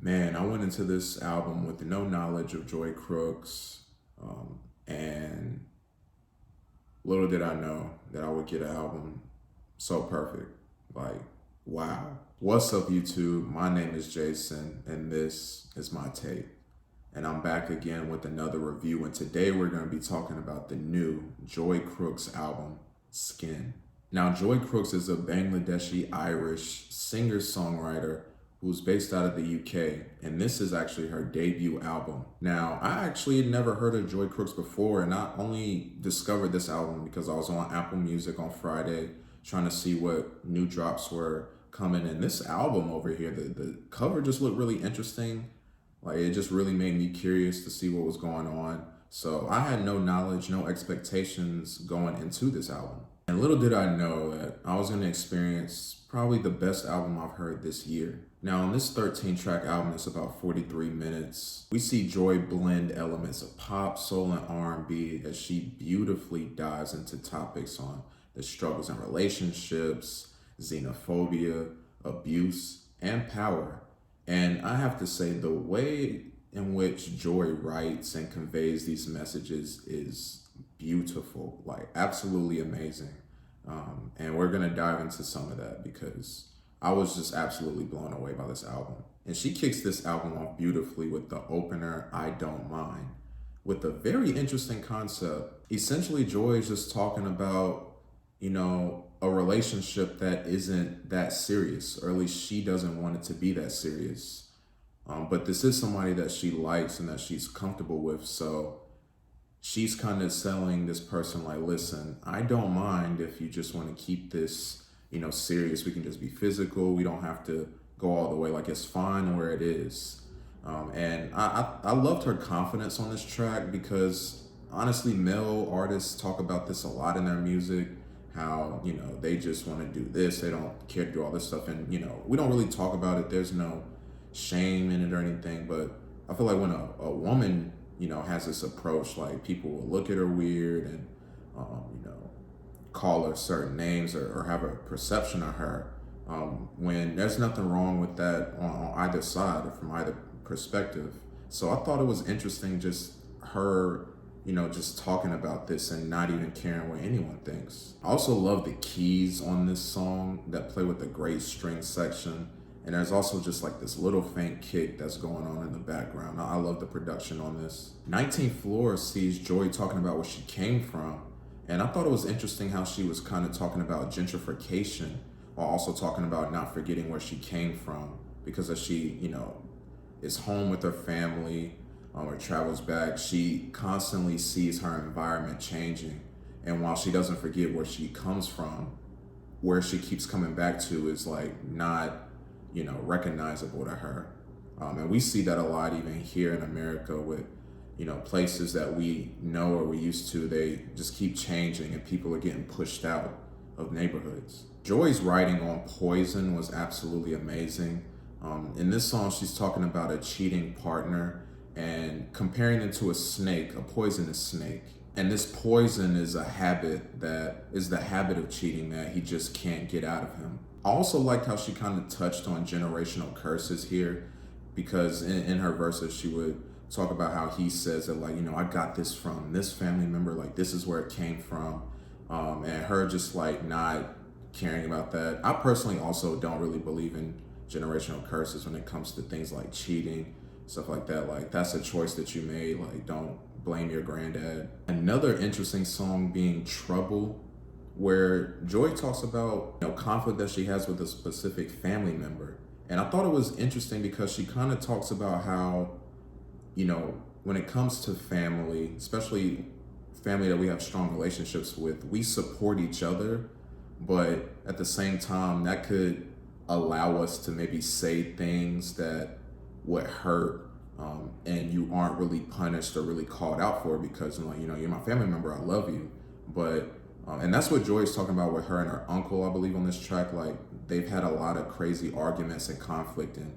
Man, I went into this album with no knowledge of Joy Crookes, and little did I know that I would get an album so perfect. Like, wow. What's up, YouTube? My name is Jason, and this is my tape. And I'm back again with another review. And today we're going to be talking about the new Joy Crookes album, Skin. Now, Joy Crookes is a Bangladeshi Irish singer songwriter who's based out of the UK, and this is actually her debut album. Now, I actually had never heard of Joy Crookes before, and I only discovered this album because I was on Apple Music on Friday trying to see what new drops were coming. And this album over here, the cover just looked really interesting. Like, it just really made me curious to see what was going on. So I had no knowledge, no expectations going into this album. And little did I know that I was going to experience probably the best album I've heard this year. Now, on this 13-track album, it's about 43 minutes. We see Joy blend elements of pop, soul, and R&B as she beautifully dives into topics on the struggles in relationships, xenophobia, abuse, and power. And I have to say, the way in which Joy writes and conveys these messages is beautiful, like absolutely amazing. And we're gonna dive into some of that because I was just absolutely blown away by this album. And she kicks this album off beautifully with the opener, I Don't Mind, with a very interesting concept. Essentially, Joy is just talking about, a relationship that isn't that serious, or at least she doesn't want it to be that serious. But this is somebody that she likes and that she's comfortable with. So she's kind of selling this person like, listen, I don't mind if you just want to keep this, serious. We can just be physical. We don't have to go all the way. Like, it's fine where it is. And I loved her confidence on this track because honestly, male artists talk about this a lot in their music, how, they just want to do this. They don't care to do all this stuff. And, we don't really talk about it. There's no shame in it or anything. But I feel like when a woman, has this approach, like, people will look at her weird and, call her certain names or have a perception of her, when there's nothing wrong with that on either side or from either perspective. So I thought it was interesting just her, just talking about this and not even caring what anyone thinks. I also love the keys on this song that play with the great string section. And there's also just like this little faint kick that's going on in the background. I love the production on this. 19th Floor sees Joy talking about where she came from. And I thought it was interesting how she was kind of talking about gentrification while also talking about not forgetting where she came from. Because as she, is home with her family, or travels back, she constantly sees her environment changing. And while she doesn't forget where she comes from, where she keeps coming back to is like not, recognizable to her. And we see that a lot even here in America with, places that we know or we used to, they just keep changing and people are getting pushed out of neighborhoods. Joy's writing on poison was absolutely amazing. In this song, she's talking about a cheating partner and comparing it to a snake, a poisonous snake. And this poison is a habit that is the habit of cheating that he just can't get out of him. I also liked how she kind of touched on generational curses here, because in her verses, she would talk about how he says that, like, I got this from this family member, like, this is where it came from. And her just like not caring about that. I personally also don't really believe in generational curses when it comes to things like cheating, stuff like that. Like, that's a choice that you made. Like, don't blame your granddad. Another interesting song being Trouble, where Joy talks about, conflict that she has with a specific family member. And I thought it was interesting because she kind of talks about how, when it comes to family, especially family that we have strong relationships with, we support each other, but at the same time, that could allow us to maybe say things that would hurt, and you aren't really punished or really called out for because, you're my family member, I love you. But and that's what Joy is talking about with her and her uncle, I believe, on this track. Like, they've had a lot of crazy arguments and conflict, and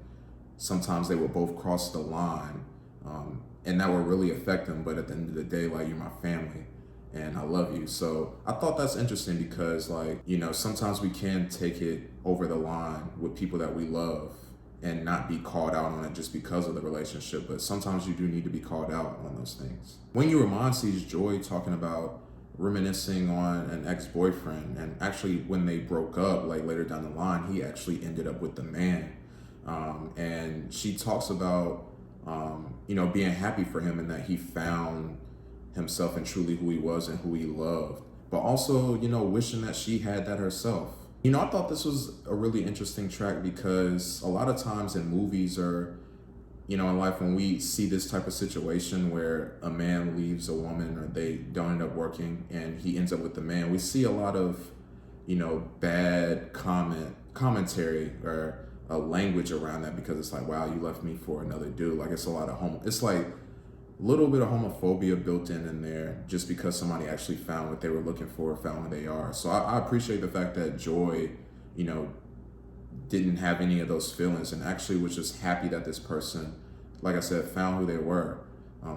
sometimes they will both cross the line, and that will really affect them. But at the end of the day, like, you're my family and I love you. So I thought that's interesting because, like, sometimes we can take it over the line with people that we love and not be called out on it just because of the relationship. But sometimes you do need to be called out on those things. When You Were Mine sees Joy talking about reminiscing on an ex-boyfriend, and actually when they broke up, like later down the line, he actually ended up with the man. And she talks about being happy for him and that he found himself and truly who he was and who he loved, but also wishing that she had that herself. I thought this was a really interesting track because a lot of times in movies or in life, when we see this type of situation where a man leaves a woman or they don't end up working and he ends up with the man, we see a lot of bad commentary or a language around that, because it's like, wow, you left me for another dude. Like, it's a lot of it's like a little bit of homophobia built in there, just because somebody actually found what they were looking for, found who they are. So I appreciate the fact that Joy didn't have any of those feelings and actually was just happy that this person, like I said, found who they were.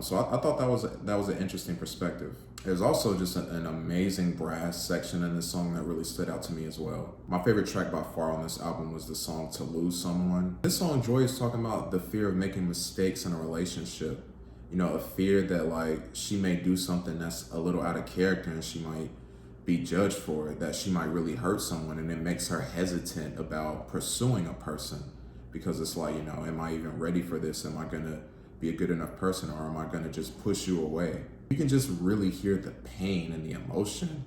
So I thought that was an interesting perspective. There's also just an amazing brass section in this song that really stood out to me as well. My favorite track by far on this album was the song To Lose Someone. This song, Joy is talking about the fear of making mistakes in a relationship. A fear that like she may do something that's a little out of character and she might be judged for it, that she might really hurt someone, and it makes her hesitant about pursuing a person because it's like, am I even ready for this? Am I gonna be a good enough person, or am I gonna just push you away? You can just really hear the pain and the emotion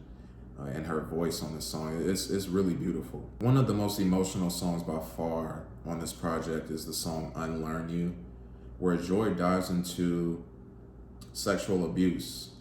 in her voice on this song. It's really beautiful. One of the most emotional songs by far on this project is the song Unlearn You, where Joy dives into sexual abuse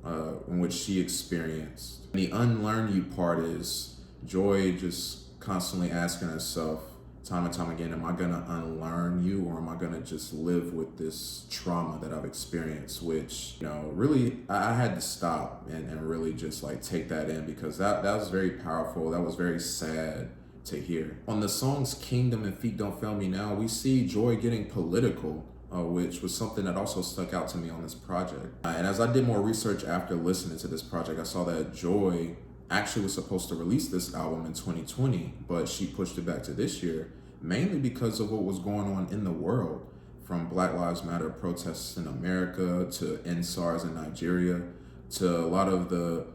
in which she experienced. And the Unlearn You part is Joy just constantly asking herself time and time again, am I gonna unlearn you, or am I gonna just live with this trauma that I've experienced? Which, really, I had to stop and really just like take that in, because that was very powerful. That was very sad to hear. On the songs Kingdom and Feet Don't Fail Me Now, we see Joy getting political, which was something that also stuck out to me on this project. And as I did more research after listening to this project, I saw that Joy actually was supposed to release this album in 2020, but she pushed it back to this year, mainly because of what was going on in the world, from Black Lives Matter protests in America to NSARS in Nigeria to a lot of the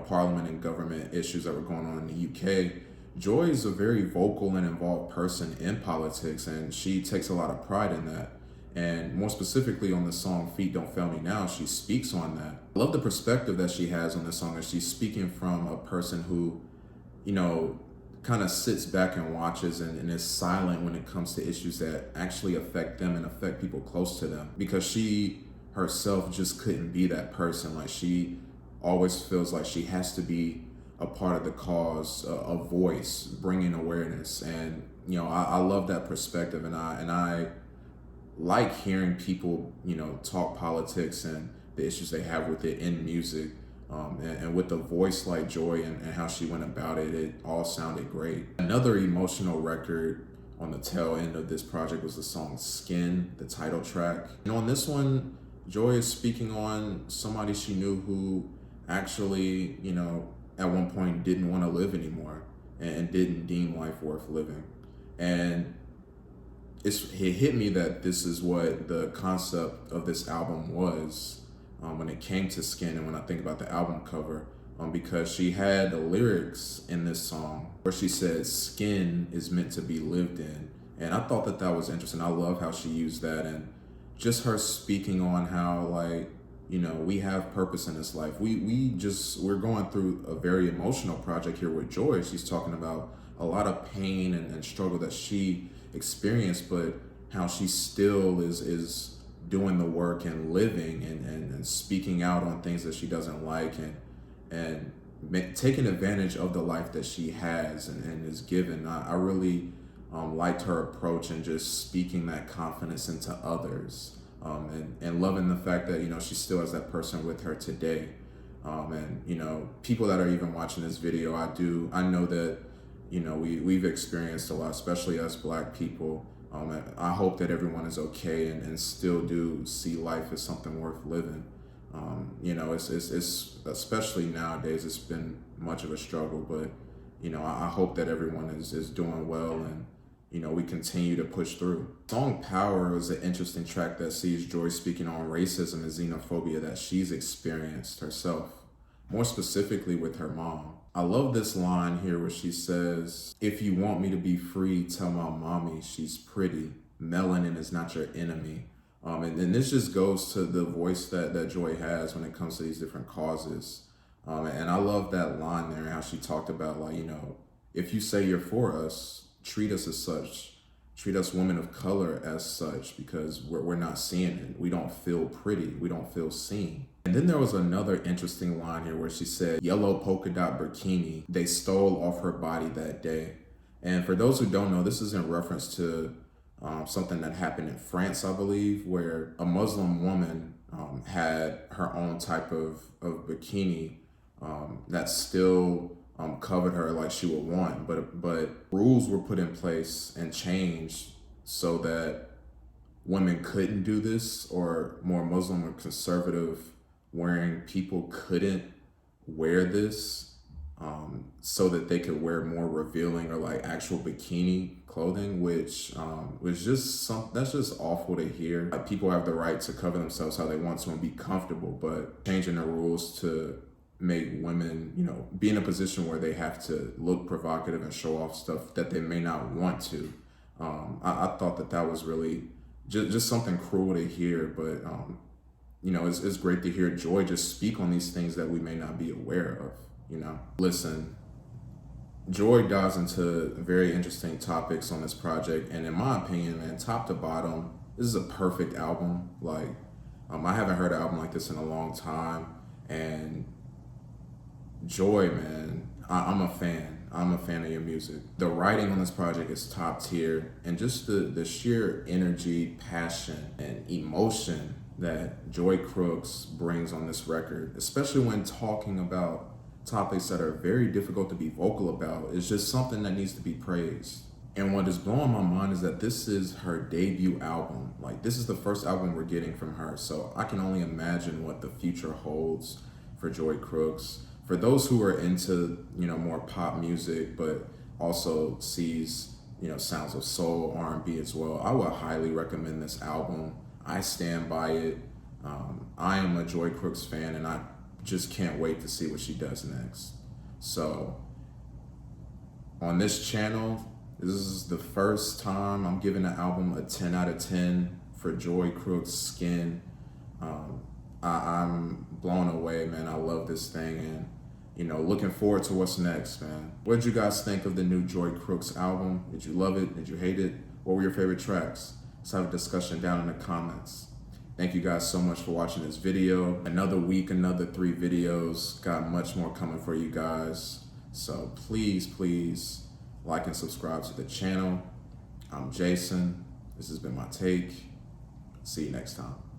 parliament and government issues that were going on in the UK. Joy is a very vocal and involved person in politics, and she takes a lot of pride in that. And more specifically on the song Feet Don't Fail Me Now, she speaks on that. I love the perspective that she has on this song, and she's speaking from a person who, kind of sits back and watches and is silent when it comes to issues that actually affect them and affect people close to them. Because she herself just couldn't be that person. Like, she always feels like she has to be a part of the cause, a voice, bringing awareness. And, I love that perspective, and I like hearing people, talk politics and the issues they have with it in music. And with a voice like Joy and how she went about it, it all sounded great. Another emotional record on the tail end of this project was the song Skin, the title track. And on this one, Joy is speaking on somebody she knew who actually, at one point didn't want to live anymore and didn't deem life worth living. And it hit me that this is what the concept of this album was when it came to Skin, and when I think about the album cover, because she had the lyrics in this song where she said, "Skin is meant to be lived in." And I thought that was interesting. I love how she used that, and just her speaking on how, like, we have purpose in this life. We're going through a very emotional project here with Joy. She's talking about a lot of pain and struggle that she experienced, but how she still is doing the work and living and speaking out on things that she doesn't like, and taking advantage of the life that she has and is given. I really liked her approach and just speaking that confidence into others, and loving the fact that she still has that person with her today. And people that are even watching this video, I know that we've experienced a lot, especially us Black people. I hope that everyone is okay and still do see life as something worth living. It's especially nowadays, it's been much of a struggle, but I hope that everyone is doing well, and we continue to push through. Song Power is an interesting track that sees Joy speaking on racism and xenophobia that she's experienced herself, more specifically with her mom. I love this line here where she says, "If you want me to be free, tell my mommy she's pretty. Melanin is not your enemy." And this just goes to the voice that Joy has when it comes to these different causes. And I love that line there and how she talked about, like, if you say you're for us, treat us as such. Treat us women of color as such, because we're not seeing it. We don't feel pretty. We don't feel seen. And then there was another interesting line here where she said, "Yellow polka dot bikini, they stole off her body that day." And for those who don't know, this is in reference to something that happened in France, I believe, where a Muslim woman had her own type of bikini that still covered her like she would want, but rules were put in place and changed so that women couldn't do this, or more Muslim or conservative wearing people couldn't wear this, so that they could wear more revealing or like actual bikini clothing, which was just that's just awful to hear. Like, people have the right to cover themselves how they want to and be comfortable, but changing the rules to make women, be in a position where they have to look provocative and show off stuff that they may not want to. I thought that was really just something cruel to hear, but it's great to hear Joy just speak on these things that we may not be aware of. Listen, Joy dives into very interesting topics on this project, and in my opinion, man, top to bottom, this is a perfect album. Like, I haven't heard an album like this in a long time, and Joy, man, I'm a fan. I'm a fan of your music. The writing on this project is top tier, and just the sheer energy, passion, and emotion that Joy Crookes brings on this record, especially when talking about topics that are very difficult to be vocal about, is just something that needs to be praised. And what is blowing my mind is that this is her debut album. Like, this is the first album we're getting from her, so I can only imagine what the future holds for Joy Crookes. For those who are into, more pop music, but also sees, sounds of soul, R&B as well, I would highly recommend this album. I stand by it. I am a Joy Crookes fan, and I just can't wait to see what she does next. So, on this channel, this is the first time I'm giving the album a 10 out of 10 for Joy Crookes' Skin. I'm blown away, man. I love this thing, and looking forward to what's next, man. What did you guys think of the new Joy Crookes album? Did you love it? Did you hate it? What were your favorite tracks? Let's have a discussion down in the comments. Thank you guys so much for watching this video. Another week, another 3 videos. Got much more coming for you guys. So please like and subscribe to the channel. I'm Jason. This has been my take. See you next time.